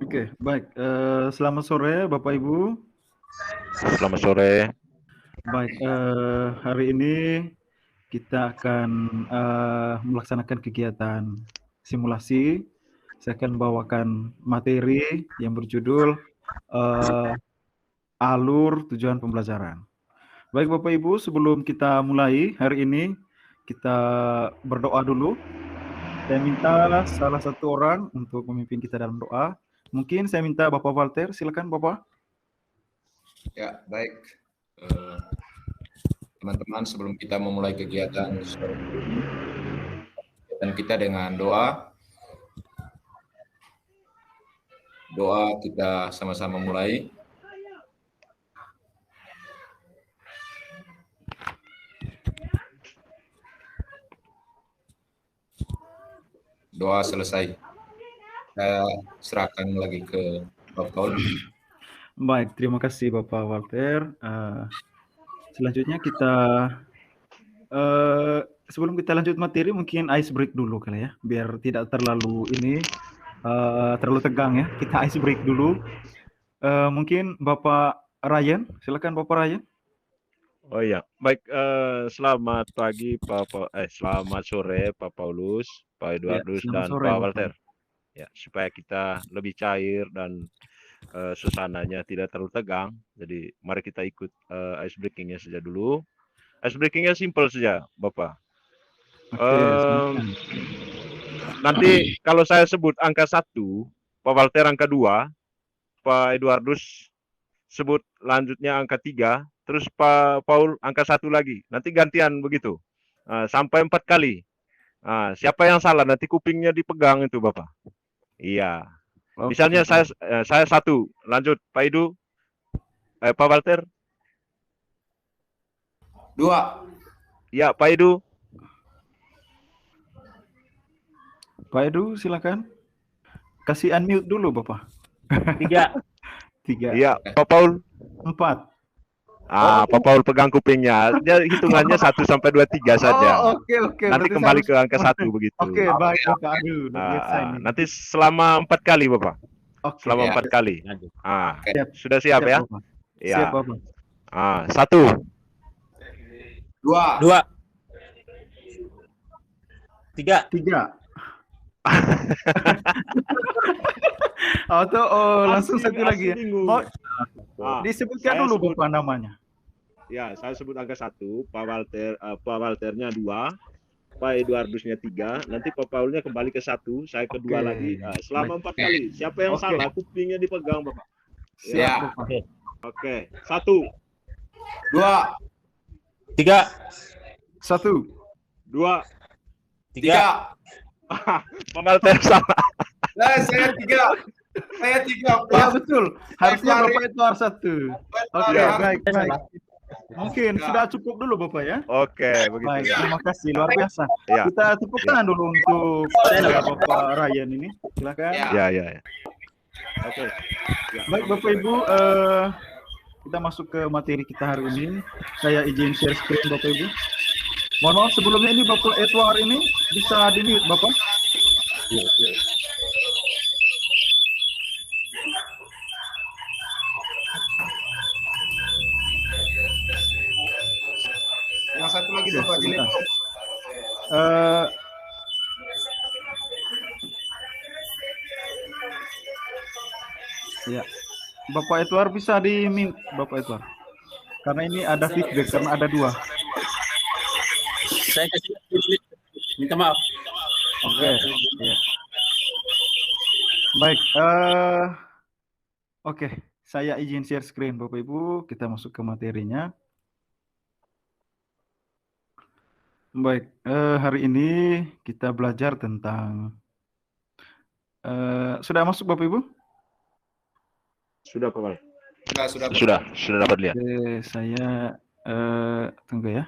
Oke, baik. Selamat sore, Bapak Ibu. Selamat sore. Baik, hari ini kita akan melaksanakan kegiatan simulasi. Saya akan membawakan materi yang berjudul alur tujuan pembelajaran. Baik, Bapak Ibu, sebelum kita mulai hari ini, kita berdoa dulu. Saya minta salah satu orang untuk memimpin kita dalam doa. Mungkin saya minta Bapak Walter, silakan Bapak. Ya, baik. Teman-teman, sebelum kita memulai kegiatan sore ini, kegiatan kita dengan doa. Doa kita sama-sama mulai. Doa selesai. Saya serahkan lagi ke Bapak Paul. Baik, terima kasih Bapak Walter. Selanjutnya kita sebelum kita lanjut materi, mungkin ice break dulu kali ya, biar tidak terlalu terlalu tegang ya. Kita ice break dulu. Mungkin Bapak Ryan, silakan Bapak Ryan. Oh iya, baik. Selamat pagi, selamat sore, Pak Paulus, Pak Eduardus, selamat dan sore, Pak Bapak. Walter. Ya, supaya kita lebih cair dan suasananya tidak terlalu tegang. Jadi, mari kita ikut ice breakingnya saja dulu. Ice breakingnya simple saja, Bapak. Oke, silakan. Nanti kalau saya sebut angka 1, Pak Walter angka 2, Pak Eduardus sebut lanjutnya angka 3, terus Pak Paul angka 1 lagi. Nanti gantian begitu. Sampai 4 kali. Siapa yang salah nanti kupingnya dipegang itu, Bapak. Iya. Oke. Misalnya saya 1, lanjut Pak Edu, Pak Walter. 2. Ya, Pak Edu. Pak Edu, silakan. Kasih unmute dulu, Bapak. 3. 3. Iya, Pak Paul. 4. Pak Paul pegang kupingnya. Dia hitungannya 1 sampai 2, 3 saja. Oke. Nanti Berarti kembali ke angka 1 begitu. Oke, baik Bapak. Aduh, biasa ini. Nanti selama 4 kali, Bapak. Oke. Selama 4 kali. Sudah siap ya? Bapak. Ya. Siap, Bapak. 1. 2. 3. Langsung satu lagi ya. Disebutkan dulu Bapak namanya. Ya, saya sebut angka 1, Pak Walternya 2, Pak Eduardusnya 3, nanti Pak Paulnya kembali ke 1, saya kedua lagi. Selama 4 kali. Siapa yang salah, kupingnya dipegang, Bapak. Siap. Oke. 1. 2. 3. 1. 2. 3. Pak Walter salah. Saya 3. Ya betul. Harusnya Bapak itu harus 1. Oke, baik. Mungkin sudah cukup dulu Bapak ya. Oke, begitu. Baik, terima kasih luar biasa. Ya. Kita tepuk tangan dulu untuk Bapak Ryan ini. Silakan. Ya. Oke. Baik Bapak Ibu, kita masuk ke materi kita hari ini. Saya izin share screen Bapak Ibu. Mohon maaf sebelumnya ini Bapak Edward ini bisa di-mute Bapak? Yang satu lagi Bapak Sebentar. Ya, Bapak Edward bisa di-mute Bapak Edward. Karena ini ada feedback karena ada 2. Saya kasih minta maaf. Oke. Ya. Baik. Oke, saya izin share screen Bapak Ibu. Kita masuk ke materinya. Baik, hari ini kita belajar tentang sudah masuk Bapak Ibu? Sudah, Pak Paul. Sudah dapat lihat. Oke, saya tunggu ya.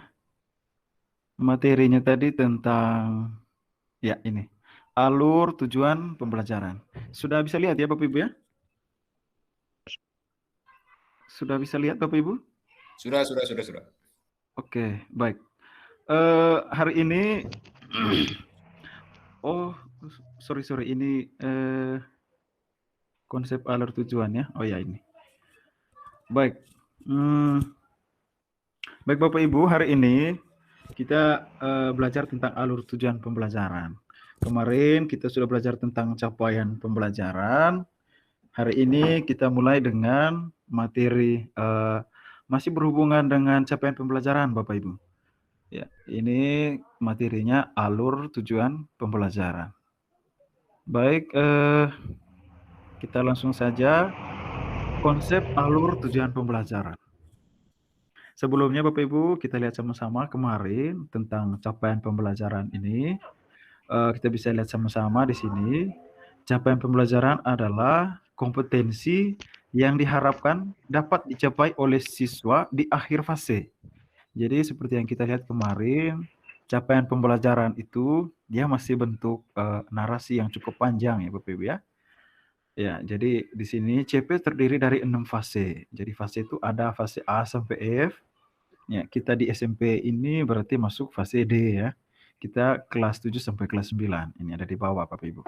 Materinya tadi tentang ya ini. Alur tujuan pembelajaran. Sudah bisa lihat ya Bapak Ibu ya? Sudah bisa lihat Bapak Ibu? Sudah. Oke, baik. Hari ini sorry ini konsep alur tujuan ya. Oh ya ini. Baik. Baik Bapak Ibu, hari ini kita belajar tentang alur tujuan pembelajaran. Kemarin kita sudah belajar tentang capaian pembelajaran. Hari ini kita mulai dengan materi masih berhubungan dengan capaian pembelajaran Bapak Ibu. Ya, ini materinya alur tujuan pembelajaran. Baik, kita langsung saja konsep alur tujuan pembelajaran. Sebelumnya Bapak Ibu, kita lihat sama-sama kemarin tentang capaian pembelajaran ini. Kita bisa lihat sama-sama di sini. Capaian pembelajaran adalah kompetensi yang diharapkan dapat dicapai oleh siswa di akhir fase. Jadi seperti yang kita lihat kemarin, capaian pembelajaran itu dia masih bentuk narasi yang cukup panjang ya Bapak Ibu ya. Ya, jadi di sini CP terdiri dari 6 fase. Jadi fase itu ada fase A sampai F. Ya, kita di SMP ini berarti masuk fase D ya. Kita kelas 7 sampai kelas 9. Ini ada di bawah Bapak Ibu.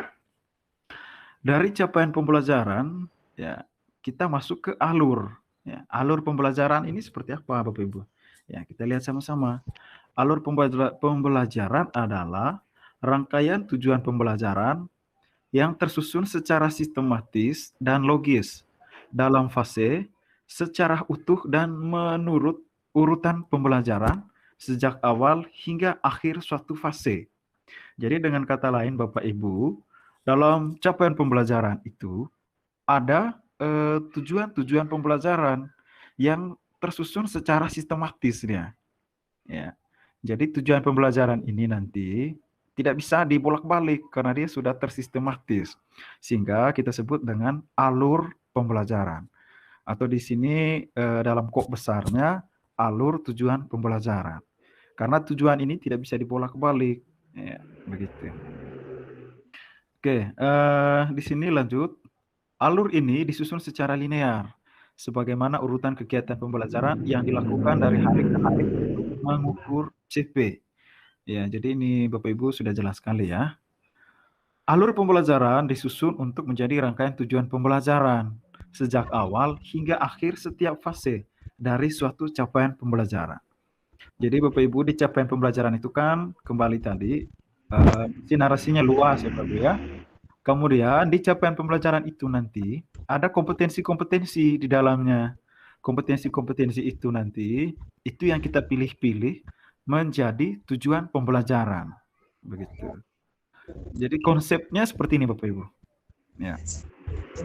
Dari capaian pembelajaran ya, kita masuk ke alur. Ya, alur pembelajaran ini seperti apa Bapak Ibu? Ya, kita lihat sama-sama. Alur pembelajaran adalah rangkaian tujuan pembelajaran yang tersusun secara sistematis dan logis dalam fase, secara utuh dan menurut urutan pembelajaran sejak awal hingga akhir suatu fase. Jadi dengan kata lain Bapak Ibu, dalam capaian pembelajaran itu ada tujuan-tujuan pembelajaran yang tersusun secara sistematis ya. Jadi tujuan pembelajaran ini nanti tidak bisa dibolak-balik karena dia sudah tersistematis. Sehingga kita sebut dengan alur pembelajaran. Atau di sini dalam kop besarnya alur tujuan pembelajaran. Karena tujuan ini tidak bisa dibolak-balik. Ya, begitu. Oke, di sini lanjut. Alur ini disusun secara linear, sebagaimana urutan kegiatan pembelajaran yang dilakukan dari hari ke hari untuk mengukur CP. Ya, jadi ini Bapak Ibu sudah jelas sekali ya. Alur pembelajaran disusun untuk menjadi rangkaian tujuan pembelajaran sejak awal hingga akhir setiap fase dari suatu capaian pembelajaran. Jadi Bapak Ibu di capaian pembelajaran itu kan kembali tadi narasinya luas ya Bapak Ibu ya. Kemudian di capaian pembelajaran itu nanti ada kompetensi-kompetensi di dalamnya. Kompetensi-kompetensi itu nanti itu yang kita pilih-pilih menjadi tujuan pembelajaran. Begitu. Jadi konsepnya seperti ini Bapak Ibu. Ya.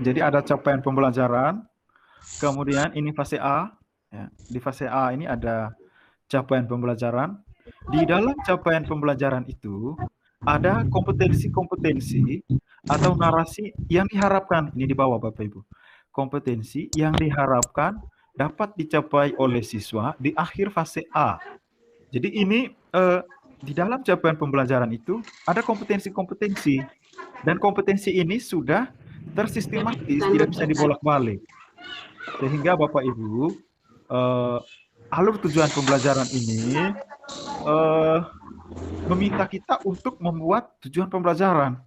Jadi ada capaian pembelajaran, kemudian ini fase A. Ya. Di fase A ini ada capaian pembelajaran. Di dalam capaian pembelajaran itu ada kompetensi-kompetensi atau narasi yang diharapkan, ini di bawah Bapak Ibu, kompetensi yang diharapkan dapat dicapai oleh siswa di akhir fase A. Jadi ini di dalam capaian pembelajaran itu ada kompetensi-kompetensi dan kompetensi ini sudah tersistematis, tidak bisa dibolak-balik. Sehingga Bapak Ibu alur tujuan pembelajaran ini meminta kita untuk membuat tujuan pembelajaran.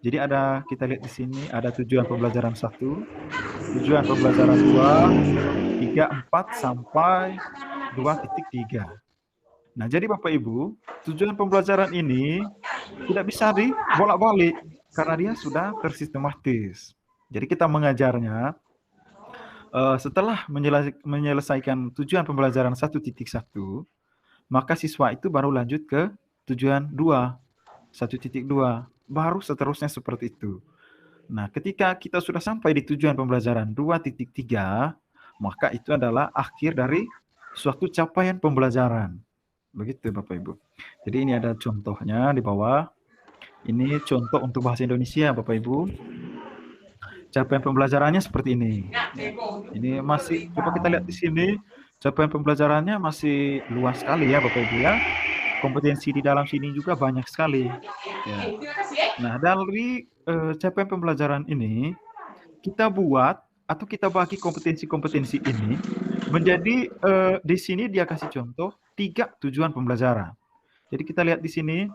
Jadi ada, kita lihat di sini ada tujuan pembelajaran 1, tujuan pembelajaran 2, 3, 4 sampai 2.3. Nah, jadi Bapak Ibu, tujuan pembelajaran ini tidak bisa dibolak-balik karena dia sudah tersistematis. Jadi kita mengajarnya setelah menyelesaikan tujuan pembelajaran 1.1, maka siswa itu baru lanjut ke tujuan 1.2. Baru seterusnya seperti itu. Nah, ketika kita sudah sampai di tujuan pembelajaran 2.3, maka itu adalah akhir dari suatu capaian pembelajaran. Begitu Bapak Ibu. Jadi ini ada contohnya di bawah. Ini contoh untuk bahasa Indonesia Bapak Ibu. Capaian pembelajarannya seperti ini. Ini masih, coba kita lihat di sini, capaian pembelajarannya masih luas sekali ya Bapak Ibu ya. Kompetensi di dalam sini juga banyak sekali. Ya. Nah, dari capaian pembelajaran ini, kita buat atau kita bagi kompetensi-kompetensi ini menjadi, di sini dia kasih contoh 3 tujuan pembelajaran. Jadi kita lihat di sini,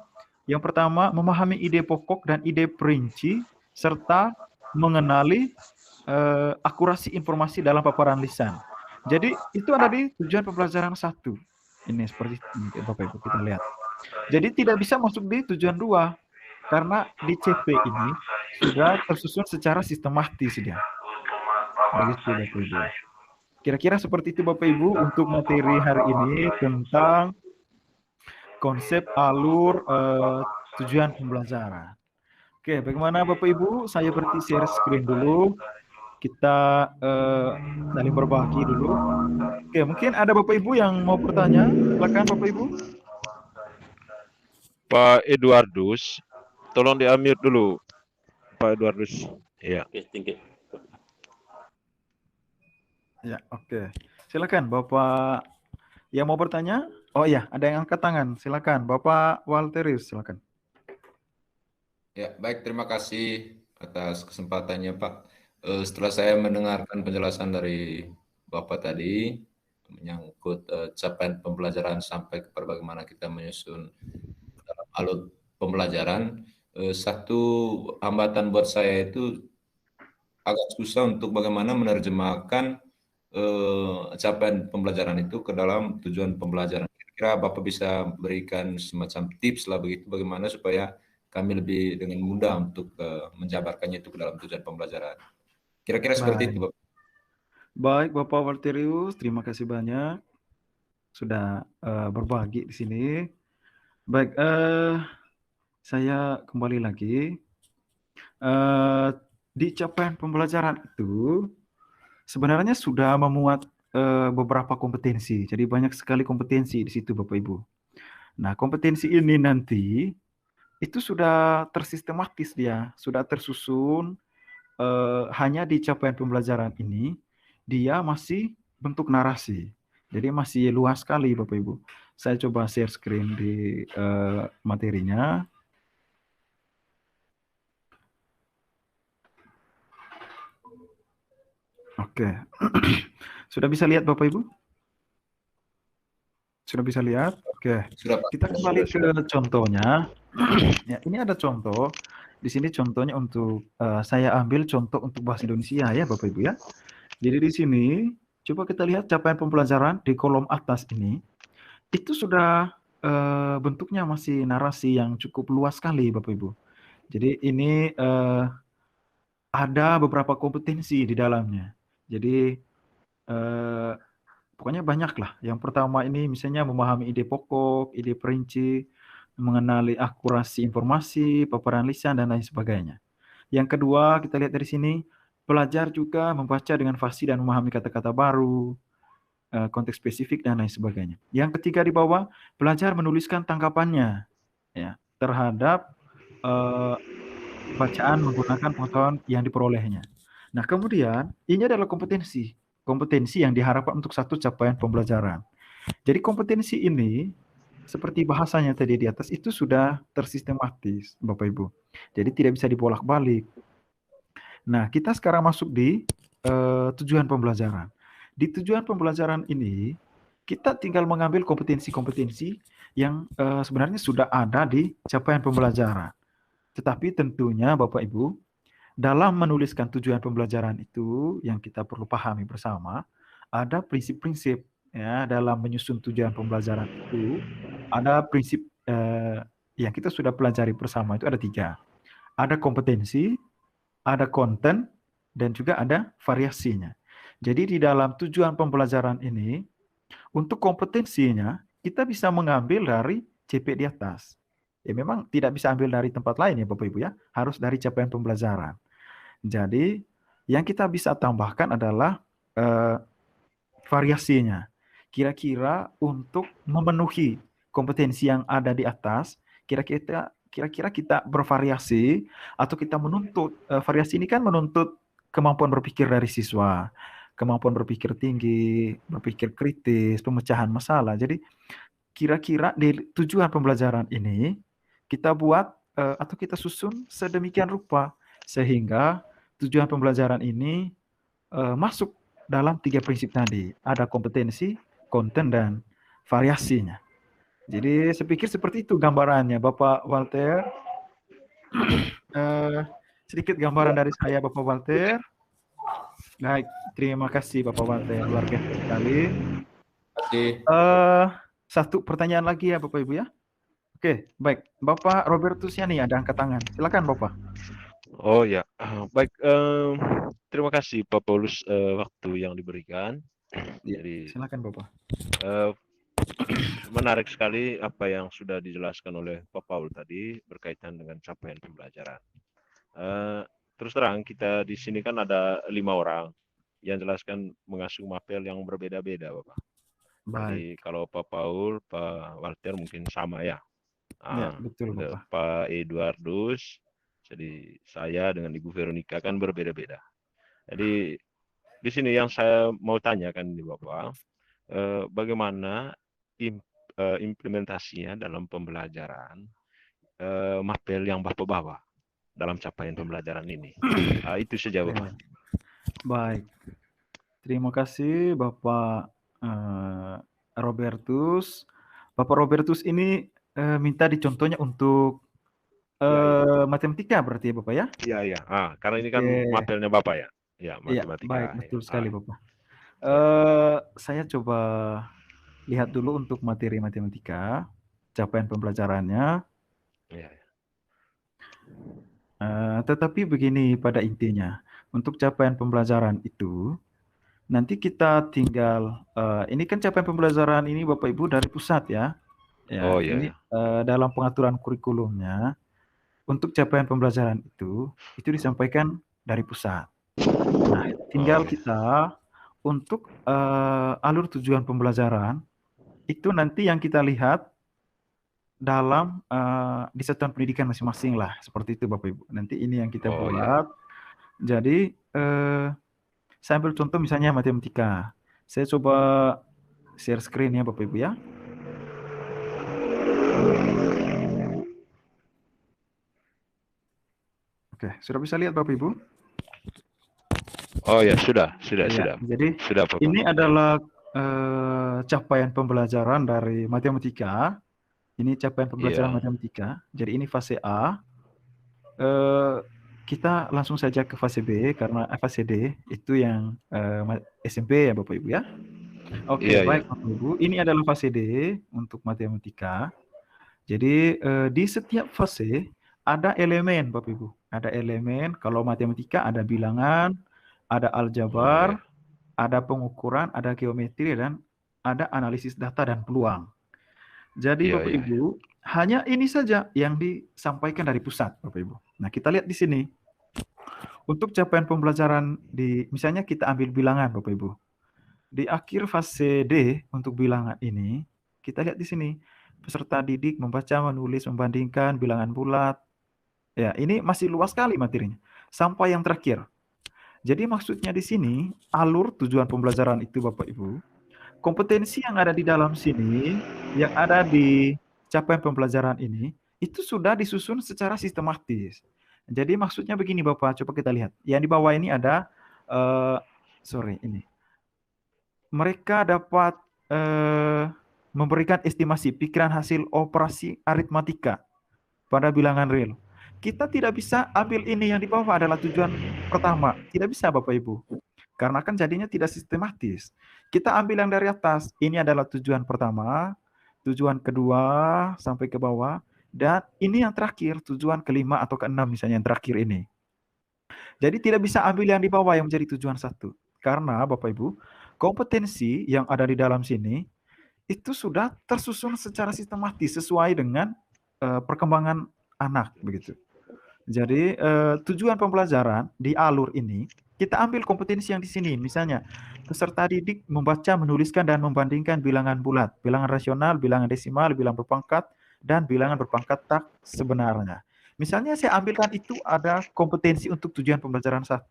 Yang pertama, memahami ide pokok dan ide perinci, serta mengenali akurasi informasi dalam paparan lisan. Jadi itu ada di tujuan pembelajaran 1. Ini seperti ini, Bapak Ibu, kita lihat. Jadi tidak bisa masuk di tujuan 2, karena di CP ini sudah tersusun secara sistematis dia. Begitu Bapak Ibu. Kira-kira seperti itu Bapak Ibu untuk materi hari ini tentang konsep alur tujuan pembelajaran. Oke, bagaimana Bapak Ibu? Saya berarti share screen dulu. Kita saling berbagi dulu. Oke, mungkin ada Bapak Ibu yang mau bertanya. Silakan Bapak Ibu. Pak Eduardus, tolong di-unmute dulu. Pak Eduardus. Iya. Oke, tinggi. Ya, oke. Silakan Bapak yang mau bertanya. Oh iya, ada yang angkat tangan. Silakan Bapak Walterius, silakan. Ya, baik, terima kasih atas kesempatannya, Pak. Setelah saya mendengarkan penjelasan dari Bapak tadi menyangkut capaian pembelajaran sampai kepada bagaimana kita menyusun dalam alur pembelajaran, satu hambatan buat saya itu agak susah untuk bagaimana menerjemahkan capaian pembelajaran itu ke dalam tujuan pembelajaran. Kira-kira Bapak bisa berikan semacam tips lah begitu bagaimana supaya kami lebih dengan mudah untuk menjabarkannya itu ke dalam tujuan pembelajaran. Kira-kira seperti itu, Bapak. Baik, Bapak Walterius, terima kasih banyak sudah berbagi di sini. Baik, saya kembali lagi. Di capaian pembelajaran itu sebenarnya sudah memuat beberapa kompetensi. Jadi banyak sekali kompetensi di situ, Bapak Ibu. Nah, kompetensi ini nanti itu sudah tersistematis dia, sudah tersusun. Hanya di capaian pembelajaran ini dia masih bentuk narasi. Jadi masih luas sekali Bapak Ibu. Saya coba share screen di materinya. Oke. Sudah bisa lihat Bapak Ibu? Sudah bisa lihat? Oke. Sudah, Pak. Kita kembali ke contohnya. Ya, ini ada contoh. Di sini contohnya untuk saya ambil contoh untuk bahasa Indonesia ya Bapak Ibu ya. Jadi di sini coba kita lihat capaian pembelajaran di kolom atas ini. Itu sudah bentuknya masih narasi yang cukup luas sekali Bapak Ibu. Jadi ini ada beberapa kompetensi di dalamnya. Jadi pokoknya banyak lah. Yang pertama ini misalnya memahami ide pokok, ide perinci, mengenali akurasi informasi, paparan lisan, dan lain sebagainya. Yang kedua, kita lihat dari sini, belajar juga membaca dengan fasih dan memahami kata-kata baru, konteks spesifik, dan lain sebagainya. Yang ketiga di bawah, belajar menuliskan tanggapannya ya, terhadap bacaan menggunakan pengetahuan yang diperolehnya. Nah, kemudian ini adalah kompetensi yang diharapkan untuk satu capaian pembelajaran. Jadi kompetensi ini seperti bahasanya tadi di atas itu sudah tersistematis, Bapak Ibu. Jadi tidak bisa dibolak-balik. Nah, kita sekarang masuk di tujuan pembelajaran. Di tujuan pembelajaran ini kita tinggal mengambil kompetensi-kompetensi yang sebenarnya sudah ada di capaian pembelajaran. Tetapi tentunya Bapak Ibu, dalam menuliskan tujuan pembelajaran itu yang kita perlu pahami bersama, ada prinsip-prinsip ya dalam menyusun tujuan pembelajaran itu. Ada prinsip yang kita sudah pelajari bersama itu ada 3. Ada kompetensi, ada konten, dan juga ada variasinya. Jadi di dalam tujuan pembelajaran ini, untuk kompetensinya kita bisa mengambil dari CP di atas. Ya memang tidak bisa ambil dari tempat lain ya Bapak Ibu ya, harus dari capaian pembelajaran. Jadi yang kita bisa tambahkan adalah variasinya. Kira-kira untuk memenuhi kompetensi yang ada di atas, kira-kira kita bervariasi atau kita menuntut, variasi ini kan menuntut kemampuan berpikir dari siswa, kemampuan berpikir tinggi, berpikir kritis, pemecahan masalah. Jadi kira-kira di tujuan pembelajaran ini kita buat atau kita susun sedemikian rupa sehingga tujuan pembelajaran ini masuk dalam 3 prinsip tadi. Ada kompetensi, konten, dan variasinya. Jadi saya pikir seperti itu gambarannya, Bapak Walter. Sedikit gambaran dari saya, Bapak Walter. Baik, terima kasih Bapak Walter, luar biasa sekali. Satu pertanyaan lagi ya Bapak Ibu ya. Oke, baik. Bapak Robertus ya nih ada angkat tangan. Silakan Bapak. Oh ya, baik. Terima kasih Pak Paulus waktu yang diberikan. Ya, Jadi silakan Bapak. menarik sekali apa yang sudah dijelaskan oleh Pak Paul tadi berkaitan dengan capaian pembelajaran. Terus terang kita di sini kan ada 5 orang yang jelaskan mengasuh mapel yang berbeda-beda, Bapak. Jadi kalau Pak Paul, Pak Walter mungkin sama ya. Ya, betul Bapak. Pak Eduardus, jadi saya dengan Ibu Veronica kan berbeda-beda. Jadi di sini yang saya mau tanyakan nih Bapak, bagaimana implementasinya dalam pembelajaran mapel yang Bapak bawa dalam capaian pembelajaran ini. Itu saja Bapak. Baik. Terima kasih Bapak Robertus. Bapak Robertus ini minta dicontohnya untuk matematika berarti ya Bapak ya? Iya, iya. Karena ini kan mapelnya Bapak ya. Ya, matematika. Baik, betul sekali Bapak. Saya coba lihat dulu untuk materi matematika, capaian pembelajarannya. Iya. Tetapi begini pada intinya, untuk capaian pembelajaran itu, nanti kita tinggal, ini kan capaian pembelajaran ini Bapak Ibu dari pusat ya. Oh iya. Ini dalam pengaturan kurikulumnya, untuk capaian pembelajaran itu disampaikan dari pusat. Nah, tinggal kita untuk alur tujuan pembelajaran, itu nanti yang kita lihat dalam di satuan pendidikan masing-masing lah, seperti itu Bapak Ibu. Nanti ini yang kita buat. Iya. Jadi saya ambil contoh misalnya matematika. Saya coba share screen ya Bapak Ibu ya. Oke, sudah bisa lihat Bapak Ibu? Oh ya, sudah. Jadi sudah, Bapak. Ini adalah capaian pembelajaran dari matematika. Ini capaian pembelajaran matematika. Jadi ini fase A. Kita langsung saja ke fase B karena fase D itu yang SMP ya Bapak Ibu ya. Oke, baik Bapak Ibu. Ini adalah fase D untuk matematika. Jadi di setiap fase ada elemen Bapak Ibu. Ada elemen, kalau matematika ada bilangan, ada aljabar, ada pengukuran, ada geometri, dan ada analisis data dan peluang. Jadi Bapak Ibu, hanya ini saja yang disampaikan dari pusat Bapak Ibu. Nah, kita lihat di sini. Untuk capaian pembelajaran misalnya kita ambil bilangan Bapak Ibu. Di akhir fase D untuk bilangan ini, kita lihat di sini. Peserta didik membaca, menulis, membandingkan bilangan bulat. Ya, ini masih luas sekali materinya. Sampai yang terakhir. Jadi maksudnya di sini, alur tujuan pembelajaran itu Bapak Ibu, kompetensi yang ada di dalam sini, yang ada di capaian pembelajaran ini, itu sudah disusun secara sistematis. Jadi maksudnya begini Bapak, coba kita lihat. Yang di bawah ini ada, ini. Mereka dapat memberikan estimasi pikiran hasil operasi aritmatika pada bilangan real. Kita tidak bisa ambil ini yang di bawah adalah tujuan pertama. Tidak bisa Bapak Ibu. Karena kan jadinya tidak sistematis. Kita ambil yang dari atas. Ini adalah tujuan pertama, tujuan kedua sampai ke bawah, dan ini yang terakhir, tujuan kelima atau keenam misalnya yang terakhir ini. Jadi tidak bisa ambil yang di bawah yang menjadi tujuan satu. Karena Bapak Ibu, kompetensi yang ada di dalam sini itu sudah tersusun secara sistematis sesuai dengan perkembangan anak begitu. Jadi tujuan pembelajaran di alur ini kita ambil kompetensi yang di sini. Misalnya peserta didik membaca, menuliskan dan membandingkan bilangan bulat, bilangan rasional, bilangan desimal, bilangan berpangkat dan bilangan berpangkat tak sebenarnya. Misalnya saya ambilkan itu ada kompetensi untuk tujuan pembelajaran 1.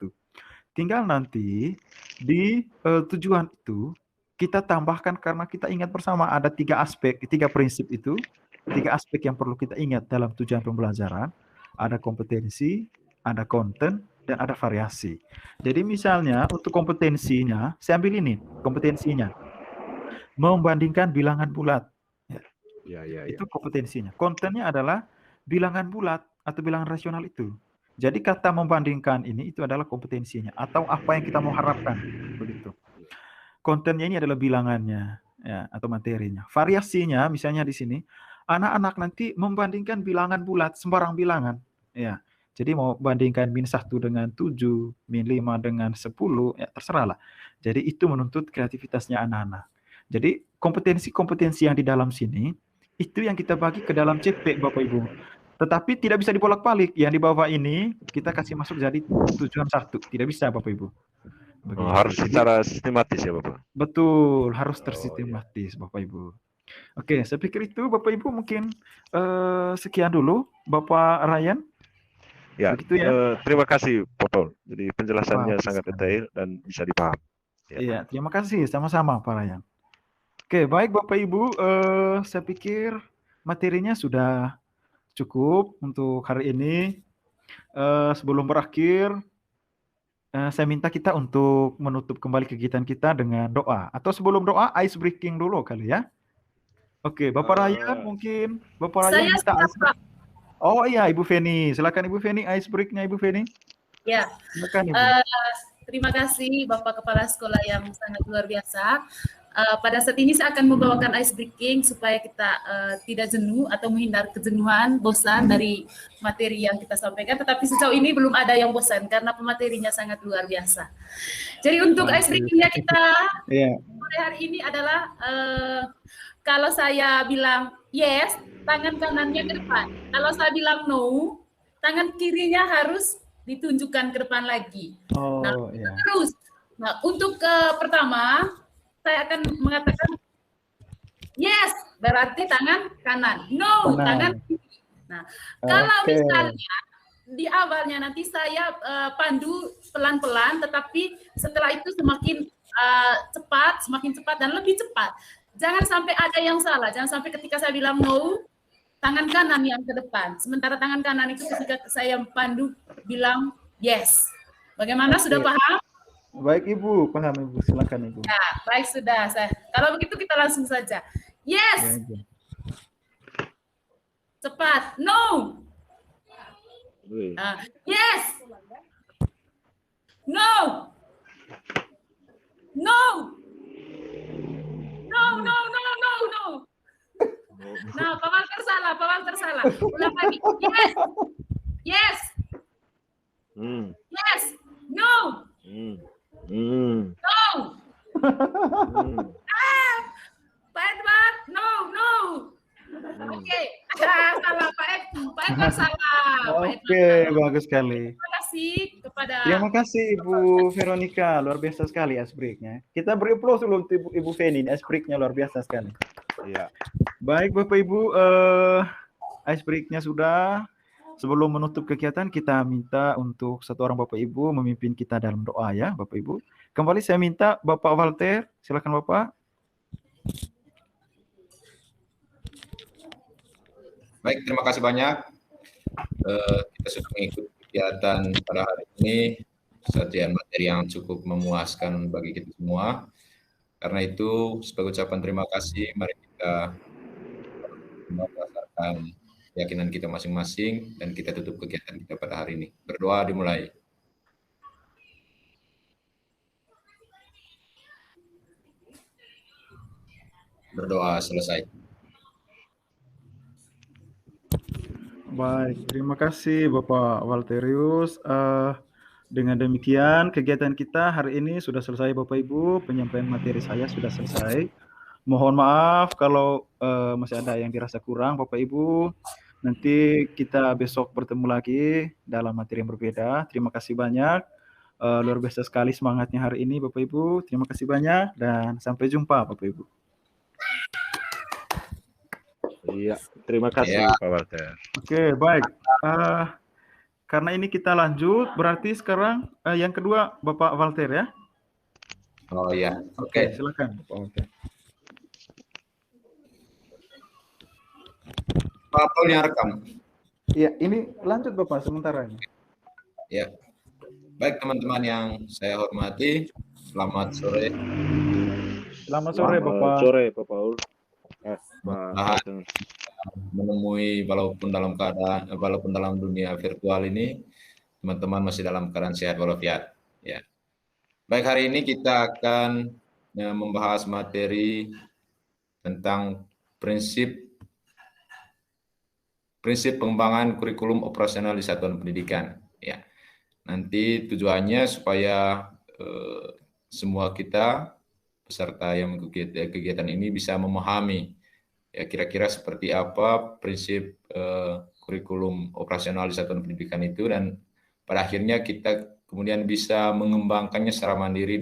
Tinggal nanti di tujuan itu kita tambahkan karena kita ingat bersama ada 3 aspek, 3 prinsip itu, 3 aspek yang perlu kita ingat dalam tujuan pembelajaran. Ada kompetensi, ada konten, dan ada variasi. Jadi misalnya untuk kompetensinya, saya ambil ini, kompetensinya. Membandingkan bilangan bulat. Ya, ya, ya. Itu kompetensinya. Kontennya adalah bilangan bulat atau bilangan rasional itu. Jadi kata membandingkan ini itu adalah kompetensinya atau apa yang kita mau harapkan, begitu. Kontennya ini adalah bilangannya, ya, atau materinya. Variasinya misalnya di sini, anak-anak nanti membandingkan bilangan bulat, sembarang bilangan, ya. Jadi mau bandingkan -1 dengan 7, -5 dengan 10, ya terserahlah. Jadi itu menuntut kreativitasnya anak-anak. Jadi kompetensi-kompetensi yang di dalam sini, itu yang kita bagi ke dalam CP, Bapak Ibu. Tetapi tidak bisa dibolak-balik. Yang di bawah ini kita kasih masuk jadi tujuan 1. Tidak bisa, Bapak Ibu. Begitu. Harus secara sistematis ya Bapak? Betul, harus Oh, tersistematis Bapak Ibu. Oke, saya pikir itu Bapak Ibu mungkin sekian dulu Bapak Ryan. Ya, Begitu ya. terima kasih Pak Paul. Jadi penjelasannya Bagus sangat sekali. detail dan bisa dipaham. Ya. Iya, terima kasih sama-sama Pak Ryan. Oke, baik Bapak Ibu, saya pikir materinya sudah cukup untuk hari ini. Sebelum berakhir, saya minta kita untuk menutup kembali kegiatan kita dengan doa. Atau sebelum doa, ice breaking dulu kali ya. Oke, Bapak Ryan mungkin. Bapak Ryan Saya minta sudah, ice break. Oh iya, Ibu Feni. Silakan Ibu Feni, ice break-nya Ibu Feni. Ya, Silakan Ibu. terima kasih Bapak Kepala Sekolah yang sangat luar biasa. Pada saat ini saya akan membawakan ice breaking supaya kita tidak jenuh atau menghindar kejenuhan, bosan dari materi yang kita sampaikan. Tetapi sejauh ini belum ada yang bosan karena pematerinya sangat luar biasa. Jadi untuk ice breakingnya kita pada hari ini adalah kalau saya bilang yes, tangan kanannya ke depan. Kalau saya bilang no, tangan kirinya harus ditunjukkan ke depan lagi. Terus. Nah, untuk pertama saya akan mengatakan yes, berarti tangan kanan. No, tangan kiri. Nah, kalau misalnya di awalnya nanti saya pandu pelan-pelan, tetapi setelah itu semakin cepat dan lebih cepat. Jangan sampai ada yang salah. Jangan sampai ketika saya bilang no, tangan kanan yang ke depan. Sementara tangan kanan itu ketika saya pandu bilang yes. Bagaimana, sudah paham? Baik Ibu, paham Ibu. Silakan Ibu. Ya, baik sudah. Kalau begitu kita langsung saja. Yes. Cepat. No. Yes. No. No. No. Nah, Pak Walter salah. Ulang lagi. Yes. Yes. Yes. No. No. Pak Edward, no. Oke. Salah Pak Edward salah. Oke, bagus sekali. Terima kasih kepada. Terima kasih Ibu Veronica, luar biasa sekali ice break-nya. Kita beri aplaus dulu untuk Ibu Feni, ice break-nya luar biasa sekali. Iya. Baik Bapak Ibu, ice break-nya sudah. Sebelum menutup kegiatan, kita minta untuk satu orang Bapak Ibu memimpin kita dalam doa ya, Bapak Ibu. Kembali saya minta Bapak Walter, silakan Bapak. Baik, terima kasih banyak. Kita sudah mengikuti kegiatan pada hari ini, sajian materi yang cukup memuaskan bagi kita semua. Karena itu, sebagai ucapan terima kasih, mari kita berdasarkan keyakinan kita masing-masing dan kita tutup kegiatan kita pada hari ini. Berdoa dimulai. Berdoa selesai. Baik, terima kasih Bapak Walterius. Dengan demikian kegiatan kita hari ini sudah selesai Bapak Ibu. Penyampaian materi saya sudah selesai. Mohon maaf kalau masih ada yang dirasa kurang Bapak Ibu. Nanti kita besok bertemu lagi dalam materi yang berbeda. Terima kasih banyak. Luar biasa sekali semangatnya hari ini Bapak Ibu. Terima kasih banyak dan sampai jumpa Bapak Ibu. Iya, terima kasih Pak Walter. Oke, baik. Karena ini kita lanjut, berarti sekarang yang kedua Bapak Walter ya. Oh iya, oke. Silakan Bapak Walter. Pak Paul yang rekam. Iya, ini lanjut Bapak sementara ini. Ya. Baik teman-teman yang saya hormati, selamat sore. Selamat sore Bapak. Sore Pak Paul. menemui walaupun dalam dunia virtual ini teman-teman masih dalam keadaan sehat walafiat. Ya. Baik, hari ini kita akan membahas materi tentang prinsip pengembangan kurikulum operasional di satuan pendidikan. Ya. Nanti tujuannya supaya semua kita peserta yang mengikuti kegiatan ini bisa memahami ya kira-kira seperti apa prinsip kurikulum operasional di satuan pendidikan itu, dan pada akhirnya kita kemudian bisa mengembangkannya secara mandiri